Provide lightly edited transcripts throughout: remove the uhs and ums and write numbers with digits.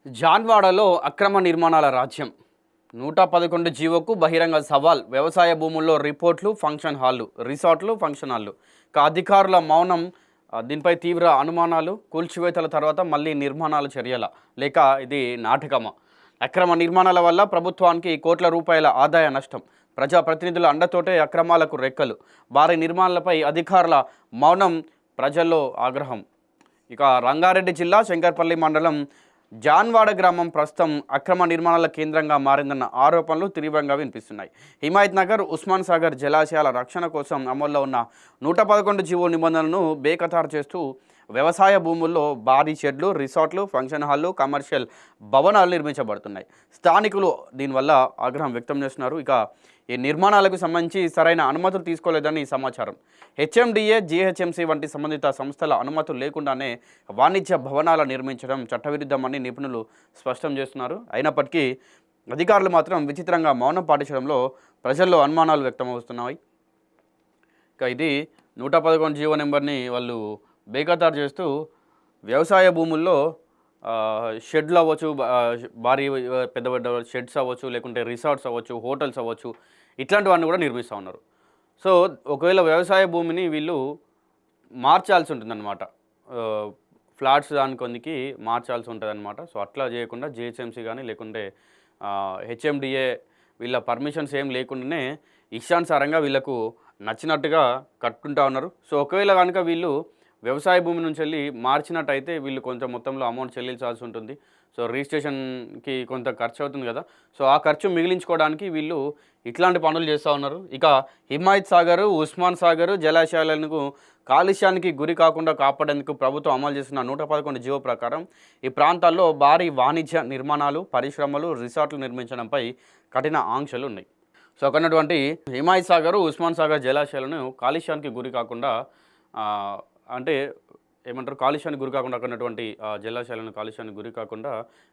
జాన్వాడలో అక్రమ నిర్మాణాల రాజ్యం 111 జీవోకు బహిరంగ సవాల్. వ్యవసాయ భూముల్లో రిపోర్ట్లు, ఫంక్షన్ హాళ్లు, రిసార్ట్లు, ఫంక్షన్ హాళ్లు. అధికారుల మౌనం. దీనిపై తీవ్ర అనుమానాలు. కూల్చివేతల తర్వాత మళ్ళీ నిర్మాణాల చర్యల లేక ఇది నాటకమా? అక్రమ నిర్మాణాల వల్ల ప్రభుత్వానికి కోట్ల రూపాయల ఆదాయ నష్టం. ప్రజాప్రతినిధుల అండతోటే అక్రమాలకు రెక్కలు. భారీ నిర్మాణాలపై అధికారుల మౌనం. ప్రజల్లో ఆగ్రహం. రంగారెడ్డి జిల్లా శంకర్పల్లి మండలం జాన్వాడ గ్రామం ప్రస్తుతం అక్రమ నిర్మాణాల కేంద్రంగా మారిందన్న ఆరోపణలు తీవ్రంగా వినిపిస్తున్నాయి. హిమాయత్ నగర్, ఉస్మాన్ సాగర్ జలాశయాల రక్షణ కోసం అమల్లో ఉన్న 111 జీవో నిబంధనలను బేఖతారు చేస్తూ వ్యవసాయ భూముల్లో భారీ షెడ్లు, రిసార్ట్లు, ఫంక్షన్ హాళ్లు, కమర్షియల్ భవనాలు నిర్మించబడుతున్నాయి. స్థానికులు దీనివల్ల ఆగ్రహం వ్యక్తం చేస్తున్నారు. ఈ నిర్మాణాలకు సంబంధించి సరైన అనుమతులు తీసుకోలేదని సమాచారం. హెచ్ఎండిఏ, జిహెచ్ఎంసీ వంటి సంబంధిత సంస్థల అనుమతులు లేకుండానే వాణిజ్య భవనాల నిర్మించడం చట్టవిరుద్ధమని నిపుణులు స్పష్టం చేస్తున్నారు. అయినప్పటికీ అధికారులు మాత్రం విచిత్రంగా మౌనం పాటించడంలో ప్రజల్లో అనుమానాలు వ్యక్తమవుతున్నాయి. ఇది 111 జీవో నెంబర్ని వాళ్ళు బేఖతారు చేస్తూ వ్యవసాయ భూముల్లో షెడ్లు అవ్వచ్చు, భారీ పెద్ద పెద్ద షెడ్స్ అవ్వచ్చు, లేకుంటే రిసార్ట్స్ అవ్వచ్చు, హోటల్స్ అవ్వచ్చు, ఇట్లాంటివన్నీ కూడా నిర్మిస్తూ ఉన్నారు. సో ఒకవేళ వ్యవసాయ భూమిని వీళ్ళు మార్చాల్సి ఉంటుందన్నమాట, ఫ్లాట్స్ దానికి మార్చాల్సి ఉంటుందన్నమాట. సో అట్లా చేయకుండా జిహెచ్ఎంసీ కానీ లేకుంటే హెచ్ఎండిఏ వీళ్ళ పర్మిషన్స్ ఏం లేకుండానే ఇష్టానుసారంగా వీళ్ళకు నచ్చినట్టుగా కట్టుకుంటా ఉన్నారు. సో ఒకవేళ కనుక వీళ్ళు వ్యవసాయ భూమి నుంచి వెళ్ళి మార్చినట్టయితే వీళ్ళు కొంత మొత్తంలో అమౌంట్ చెల్లించాల్సి ఉంటుంది. సో రిజిస్ట్రేషన్కి కొంత ఖర్చు అవుతుంది కదా, సో ఆ ఖర్చు మిగిలించుకోవడానికి వీళ్ళు ఇట్లాంటి పనులు చేస్తూ ఉన్నారు. హిమాయత్ సాగర్, ఉస్మాన్ సాగర్ జలాశయాలకు కాలుష్యానికి గురి కాకుండా కాపాడేందుకు ప్రభుత్వం అమలు చేస్తున్న 111 జీవో ప్రకారం ఈ ప్రాంతాల్లో భారీ వాణిజ్య నిర్మాణాలు, పరిశ్రమలు, రిసార్ట్లు నిర్మించడంపై కఠిన ఆంక్షలు ఉన్నాయి. సో అక్కడటువంటి హిమాయత్ సాగర్, ఉస్మాన్ సాగర్ జలాశయాలను కాలుష్యానికి గురి కాకుండా అంటే ఏమంటారు, కాలుష్యానికి గురి కాకుండా అక్కడటువంటి జలాశయాలను కాలుష్యానికి గురి కాకుండా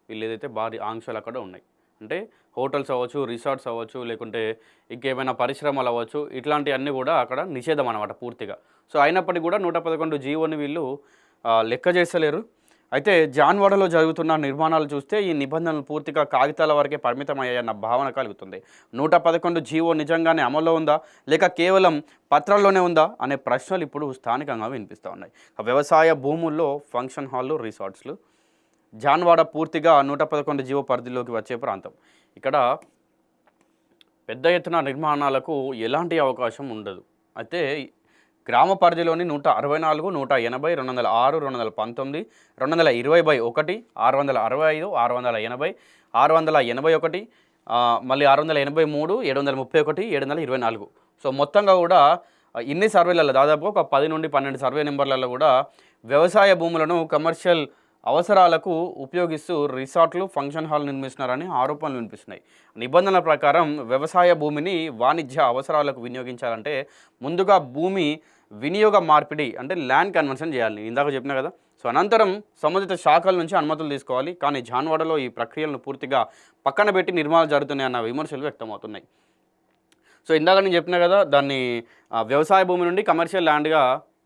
వీళ్ళు ఏదైతే భారీ ఆంక్షలు అక్కడ ఉన్నాయి. అంటే హోటల్స్ అవ్వచ్చు, రిసార్ట్స్ అవ్వచ్చు, లేకుంటే ఇంకేమైనా పరిశ్రమలు అవ్వచ్చు, ఇట్లాంటివన్నీ కూడా అక్కడ నిషేధం అన్నమాట పూర్తిగా. సో అయినప్పటికీ కూడా 111 జీవోని వీళ్ళు లెక్క చేస్తలేరు. అయితే జాన్వాడలో జరుగుతున్న నిర్మాణాలు చూస్తే ఈ నిబంధనలు పూర్తిగా కాగితాల వరకే పరిమితమయ్యాయన్న భావన కలుగుతుంది. 111 జీవో నిజంగానే అమల్లో ఉందా, లేక కేవలం పత్రాల్లోనే ఉందా అనే ప్రశ్నలు ఇప్పుడు స్థానికంగా వినిపిస్తూ ఉన్నాయి. వ్యవసాయ భూముల్లో ఫంక్షన్ హాల్లు, రిసార్ట్స్లు. జాన్వాడ పూర్తిగా 111 జీవో పరిధిలోకి వచ్చే ప్రాంతం. ఇక్కడ పెద్ద ఎత్తున నిర్మాణాలకు ఎలాంటి అవకాశం ఉండదు. అయితే గ్రామ పరిధిలోని 164, 180, 206, 219, 220/1, 665, 680, 681, మళ్ళీ 683, 731, 724. సో మొత్తంగా కూడా ఇన్ని సర్వేలలో దాదాపు ఒక 10 నుండి 12 సర్వే నెంబర్లలో కూడా వ్యవసాయ భూములను కమర్షియల్ అవసరాలకు ఉపయోగిస్తూ రిసార్ట్లు, ఫంక్షన్ హాల్ నిర్మిస్తున్నారని ఆరోపణలు వినిపిస్తున్నాయి. నిబంధనల ప్రకారం వ్యవసాయ భూమిని వాణిజ్య అవసరాలకు వినియోగించాలంటే ముందుగా భూమి వినియోగ మార్పిడి అంటే ల్యాండ్ కన్వర్షన్ చేయాలి, ఇందాక చెప్పినా కదా. సో అనంతరం సంబంధిత శాఖల నుంచి అనుమతులు తీసుకోవాలి. కానీ జాన్వాడలో ఈ ప్రక్రియలను పూర్తిగా పక్కన పెట్టి నిర్మాణాలు జరుగుతున్నాయన్న విమర్శలు వ్యక్తమవుతున్నాయి. సో ఇందాక నేను చెప్పినా కదా, దాన్ని వ్యవసాయ భూమి నుండి కమర్షియల్ ల్యాండ్గా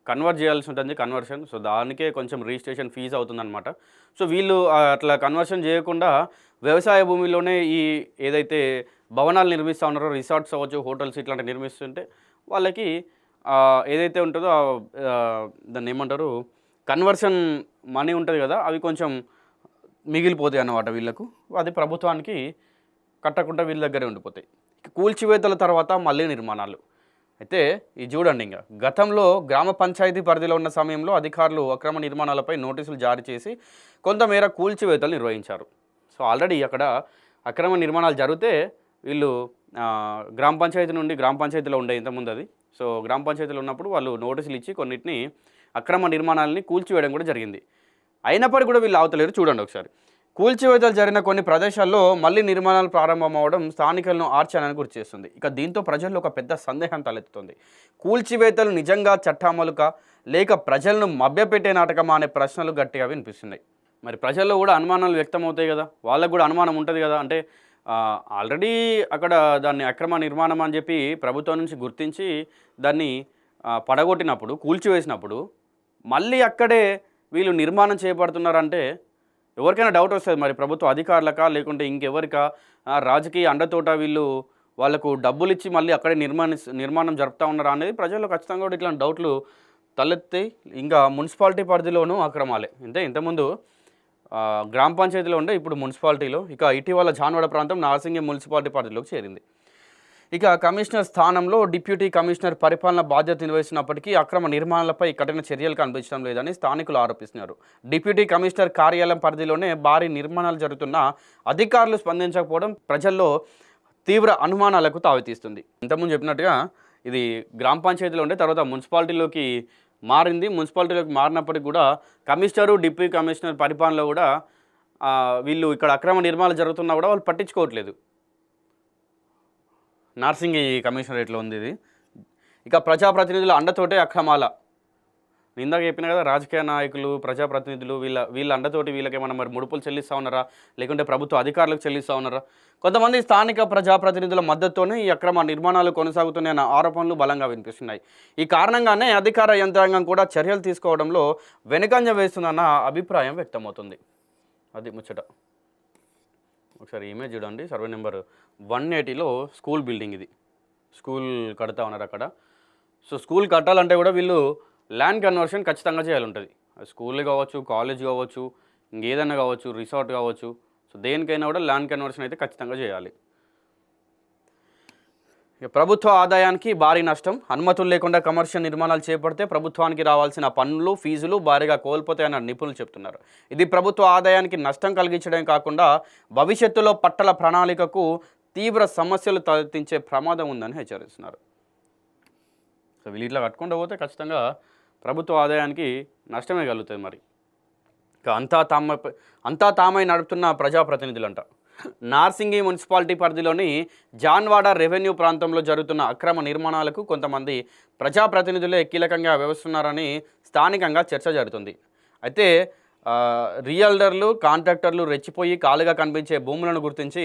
కన్వర్ట్ చేయాల్సి ఉంటుంది, కన్వర్షన్. సో దానికే కొంచెం రిజిస్ట్రేషన్ ఫీజు అవుతుందన్నమాట. సో వీళ్ళు అట్లా కన్వర్షన్ చేయకుండా వ్యవసాయ భూమిలోనే ఈ ఏదైతే భవనాలు నిర్మిస్తూ ఉన్నారో, రిసార్ట్స్ అవ్వచ్చు, హోటల్స్ ఇట్లాంటివి నిర్మిస్తుంటే వాళ్ళకి ఏదైతే ఉంటుందో దాన్ని ఏమంటారు, కన్వర్షన్ మనీ ఉంటుంది కదా, అవి కొంచెం మిగిలిపోతాయి అన్నమాట వీళ్ళకు. అది ప్రభుత్వానికి కట్టకుండా వీళ్ళ దగ్గరే ఉండిపోతాయి. కూల్చివేతల తర్వాత మళ్ళీ నిర్మాణాలు. అయితే ఇది చూడండి, గతంలో గ్రామ పంచాయతీ పరిధిలో ఉన్న సమయంలో అధికారులు అక్రమ నిర్మాణాలపై నోటీసులు జారీ చేసి కొంతమేర కూల్చివేతలు నిర్వహించారు. సో ఆల్రెడీ అక్కడ అక్రమ నిర్మాణాలు జరిగితే వీళ్ళు గ్రామ పంచాయతీ నుండి, గ్రామ పంచాయతీలో ఉండే ఇంతకుముందు అది, సో గ్రామ పంచాయతీలో ఉన్నప్పుడు వాళ్ళు నోటీసులు ఇచ్చి కొన్నిటిని అక్రమ నిర్మాణాలని కూల్చివేయడం కూడా జరిగింది. అయినప్పటికీ కూడా వీళ్ళు ఆవుతలేరు. చూడండి ఒకసారి, కూల్చివేతలు జరిగిన కొన్ని ప్రదేశాల్లో మళ్ళీ నిర్మాణాలు ప్రారంభమవడం స్థానికులను ఆశ్చర్యానికి గురిచేస్తుంది. దీంతో ప్రజల్లో ఒక పెద్ద సందేహం తలెత్తుతుంది. కూల్చివేతలు నిజంగా చట్టామలుకా, లేక ప్రజలను మభ్యపెట్టే నాటకమా అనే ప్రశ్నలు గట్టిగా వినిపిస్తున్నాయి. మరి ప్రజల్లో కూడా అనుమానాలు వ్యక్తమవుతాయి కదా, వాళ్ళకు కూడా అనుమానం ఉంటుంది కదా. అంటే ఆల్రెడీ అక్కడ దాన్ని అక్రమ నిర్మాణం అని చెప్పి ప్రభుత్వం నుంచి గుర్తించి దాన్ని పడగొట్టినప్పుడు, కూల్చివేసినప్పుడు మళ్ళీ అక్కడే వీళ్ళు నిర్మాణం చేపడుతున్నారంటే ఎవరికైనా డౌట్ వస్తుంది మరి ప్రభుత్వ అధికారులకా లేకుంటే ఇంకెవరికా రాజకీయ అండతోట వీళ్ళు వాళ్ళకు డబ్బులు ఇచ్చి మళ్ళీ అక్కడే నిర్మాణం జరుపుతూ ఉన్నారా అనేది ప్రజల్లో ఖచ్చితంగా కూడా ఇట్లాంటి డౌట్లు తలెత్తి. ఇంకా మున్సిపాలిటీ పరిధిలోనూ అక్రమాలే. అంటే ఇంతకుముందు గ్రామ పంచాయతీలో ఉండే ఇప్పుడు మున్సిపాలిటీలో, ఇక ఇటీవల జాన్వాడ ప్రాంతం నార్సింగి మున్సిపాలిటీ పరిధిలోకి చేరింది. ఇక కమిషనర్ స్థానంలో డిప్యూటీ కమిషనర్ పరిపాలన బాధ్యత నిర్వహిస్తున్నప్పటికీ అక్రమ నిర్మాణాలపై కఠిన చర్యలు కనిపించడం లేదని స్థానికులు ఆరోపిస్తున్నారు. డిప్యూటీ కమిషనర్ కార్యాలయం పరిధిలోనే భారీ నిర్మాణాలు జరుగుతున్న అధికారులు స్పందించకపోవడం ప్రజల్లో తీవ్ర అనుమానాలకు తావితీస్తుంది. ఇంతకుముందు చెప్పినట్టుగా ఇది గ్రామ పంచాయతీలో ఉండే తర్వాత మున్సిపాలిటీలోకి మారింది. మున్సిపాలిటీలోకి మారినప్పటికీ కూడా కమిషనరు డిప్యూటీ కమిషనర్ పరిపాలనలో కూడా వీళ్ళు ఇక్కడ అక్రమ నిర్మాణాలు జరుగుతున్నా కూడా వాళ్ళు పట్టించుకోవట్లేదు. నార్సింగి కమిషనరేట్లో ఉంది ఇది. ఇక ప్రజాప్రతినిధుల అండతోటే అక్రమాల. ఇందాక చెప్పిన కదా, రాజకీయ నాయకులు ప్రజాప్రతినిధులు వీళ్ళ అండతోటి వీళ్ళకేమన్నా మరి ముడుపులు చెల్లిస్తూ ఉన్నారా, లేకుంటే ప్రభుత్వ అధికారులకు చెల్లిస్తూ ఉన్నారా? కొంతమంది స్థానిక ప్రజాప్రతినిధుల మద్దతుతోనే ఈ అక్రమ నిర్మాణాలు కొనసాగుతున్నాయన్న ఆరోపణలు బలంగా వినిపిస్తున్నాయి. ఈ కారణంగానే అధికార యంత్రాంగం కూడా చర్యలు తీసుకోవడంలో వెనుకంజ వేస్తుందన్న అభిప్రాయం వ్యక్తమవుతుంది. అది ముచ్చట. ఒకసారి ఇమేజ్ చూడండి. సర్వే నెంబర్ 180లో స్కూల్ బిల్డింగ్ ఇది. స్కూల్ కడతా ఉన్నారు అక్కడ. సో స్కూల్ కట్టాలంటే కూడా వీళ్ళు ల్యాండ్ కన్వర్షన్ ఖచ్చితంగా చేయాలి ఉంటుంది. స్కూల్ కావచ్చు, కాలేజ్ కావచ్చు, ఇంకేదైనా కావచ్చు, రిసార్ట్ కావచ్చు. సో దేనికైనా కూడా ల్యాండ్ కన్వర్షన్ అయితే ఖచ్చితంగా చేయాలి. ప్రభుత్వ ఆదాయానికి భారీ నష్టం. అనుమతులు లేకుండా కమర్షియల్ నిర్మాణాలు చేపడితే ప్రభుత్వానికి రావాల్సిన పన్నులు, ఫీజులు భారీగా కోల్పోతాయన్న నిపుణులు చెప్తున్నారు. ఇది ప్రభుత్వ ఆదాయానికి నష్టం కలిగించడం కాకుండా భవిష్యత్తులో పట్టణ ప్రణాళికకు తీవ్ర సమస్యలు తలెత్తించే ప్రమాదం ఉందని హెచ్చరిస్తున్నారు. సో వీళ్ళు ఇట్లా కట్టుకుంటూ పోతే ఖచ్చితంగా ప్రభుత్వ ఆదాయానికి నష్టమే కలుగుతుంది. మరి ఇక అంతా తామై నడుపుతున్న ప్రజాప్రతినిధులంట. నార్సింగి మున్సిపాలిటీ పరిధిలోని జాన్వాడ రెవెన్యూ ప్రాంతంలో జరుగుతున్న అక్రమ నిర్మాణాలకు కొంతమంది ప్రజాప్రతినిధులే కీలకంగా వ్యవహరిస్తున్నారని స్థానికంగా చర్చ జరుగుతుంది. అయితే రియల్డర్లు, కాంట్రాక్టర్లు రెచ్చిపోయి కాలుగా కనిపించే భూములను గుర్తించి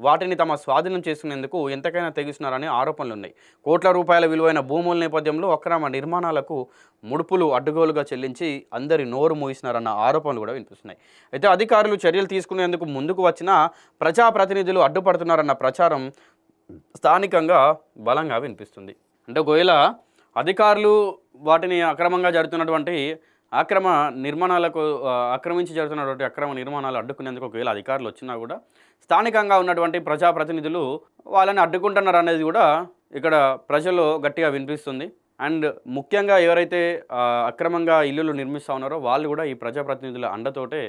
వాటిని తమ స్వాధీనం చేసుకునేందుకు ఎంతకైనా తెగిస్తున్నారని ఆరోపణలు ఉన్నాయి. కోట్ల రూపాయల విలువైన భూముల నేపథ్యంలో అక్రమ నిర్మాణాలకు ముడుపులు అడ్డుగోలుగా చెల్లించి అందరి నోరు మూయిస్తున్నారన్న ఆరోపణలు కూడా వినిపిస్తున్నాయి. అయితే అధికారులు చర్యలు తీసుకునేందుకు ముందుకు వచ్చినా ప్రజాప్రతినిధులు అడ్డుపడుతున్నారన్న ప్రచారం స్థానికంగా బలంగా వినిపిస్తుంది. అంటే ఒకవేళ అధికారులు వాటిని అక్రమంగా జరుగుతున్నటువంటి ఆక్రమించి జరుగుతున్నటువంటి అక్రమ నిర్మాణాలు అడ్డుకునేందుకు ఒకవేళ అధికారులు వచ్చినా కూడా స్థానికంగా ఉన్నటువంటి ప్రజాప్రతినిధులు వాళ్ళని అడ్డుకుంటున్నారు అనేది కూడా ఇక్కడ ప్రజల్లో గట్టిగా వినిపిస్తుంది. అండ్ ముఖ్యంగా ఎవరైతే అక్రమంగా ఇల్లులు నిర్మిస్తూ ఉన్నారో వాళ్ళు కూడా ఈ ప్రజాప్రతినిధుల అండతోటే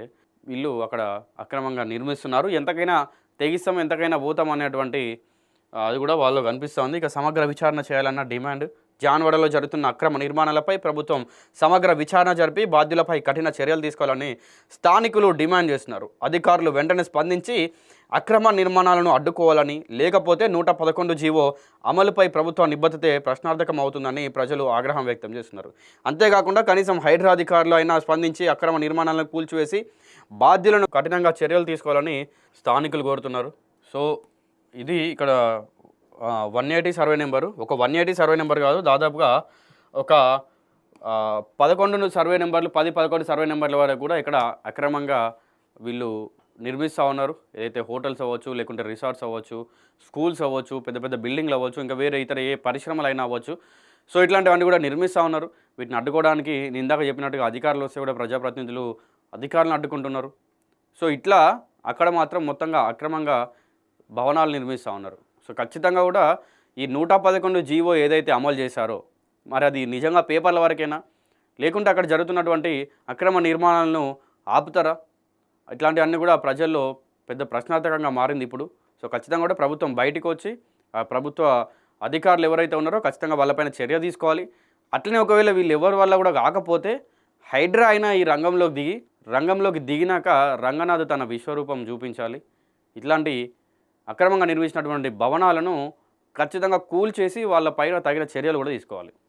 వీళ్ళు అక్కడ అక్రమంగా నిర్మిస్తున్నారు. ఎంతకైనా తెగిస్తాం, ఎంతకైనా పోతాం అనేటువంటి అది కూడా వాళ్ళు కనిపిస్తుంది. ఇక సమగ్ర విచారణ చేయాలన్న డిమాండ్. జాన్వాడలో జరుగుతున్న అక్రమ నిర్మాణాలపై ప్రభుత్వం సమగ్ర విచారణ జరిపి బాధ్యులపై కఠిన చర్యలు తీసుకోవాలని స్థానికులు డిమాండ్ చేస్తున్నారు. అధికారులు వెంటనే స్పందించి అక్రమ నిర్మాణాలను అడ్డుకోవాలని, లేకపోతే 111 జీవో అమలుపై ప్రభుత్వ నిబద్ధతే ప్రశ్నార్థకం అవుతుందని ప్రజలు ఆగ్రహం వ్యక్తం చేస్తున్నారు. అంతేకాకుండా కనీసం హైడ్రా అధికారులు అయినా స్పందించి అక్రమ నిర్మాణాలను కూల్చివేసి బాధ్యులను కఠినంగా చర్యలు తీసుకోవాలని స్థానికులు కోరుతున్నారు. సో ఇది ఇక్కడ 180 సర్వే నెంబరు. ఒక 180 సర్వే నెంబర్ కాదు, దాదాపుగా ఒక 11 సర్వే నెంబర్లు, 10-11 సర్వే నెంబర్ల వరకు కూడా ఇక్కడ అక్రమంగా వీళ్ళు నిర్మిస్తూ ఉన్నారు. ఏదైతే హోటల్స్ అవ్వచ్చు, లేకుంటే రిసార్ట్స్ అవ్వచ్చు, స్కూల్స్ అవ్వచ్చు, పెద్ద పెద్ద బిల్డింగ్లు అవ్వచ్చు, ఇంకా వేరే ఇతర ఏ పరిశ్రమలు అయినా అవ్వచ్చు. సో ఇట్లాంటివన్నీ కూడా నిర్మిస్తూ ఉన్నారు. వీటిని అడ్డుకోవడానికి నేను ఇందాక చెప్పినట్టుగా అధికారులు వస్తే కూడా ప్రజాప్రతినిధులు అధికారులను అడ్డుకుంటున్నారు. సో ఇట్లా అక్కడ మాత్రం మొత్తంగా అక్రమంగా భవనాలు నిర్మిస్తూ ఉన్నారు. సో ఖచ్చితంగా కూడా ఈ 111 జీవో ఏదైతే అమలు చేశారో మరి అది నిజంగా పేపర్ల వరకేనా, లేకుంటే అక్కడ జరుగుతున్నటువంటి అక్రమ నిర్మాణాలను ఆపుతారా? ఇట్లాంటివన్నీ కూడా ప్రజల్లో పెద్ద ప్రశ్నార్థకంగా మారింది ఇప్పుడు. సో ఖచ్చితంగా కూడా ప్రభుత్వం బయటకు వచ్చి ఆ ప్రభుత్వ అధికారులు ఎవరైతే ఉన్నారో ఖచ్చితంగా వాళ్ళపైన చర్య తీసుకోవాలి. అట్లనే ఒకవేళ వీళ్ళు ఎవరి వల్ల కూడా కాకపోతే హైడ్రా అయినా ఈ రంగంలోకి దిగినాక రంగనాథ్ తన విశ్వరూపం చూపించాలి. ఇట్లాంటి అక్రమంగా నిర్మించినటువంటి భవనాలను ఖచ్చితంగా కూల్చేసి వాళ్ళ పైన తగిన చర్యలు కూడా తీసుకోవాలి.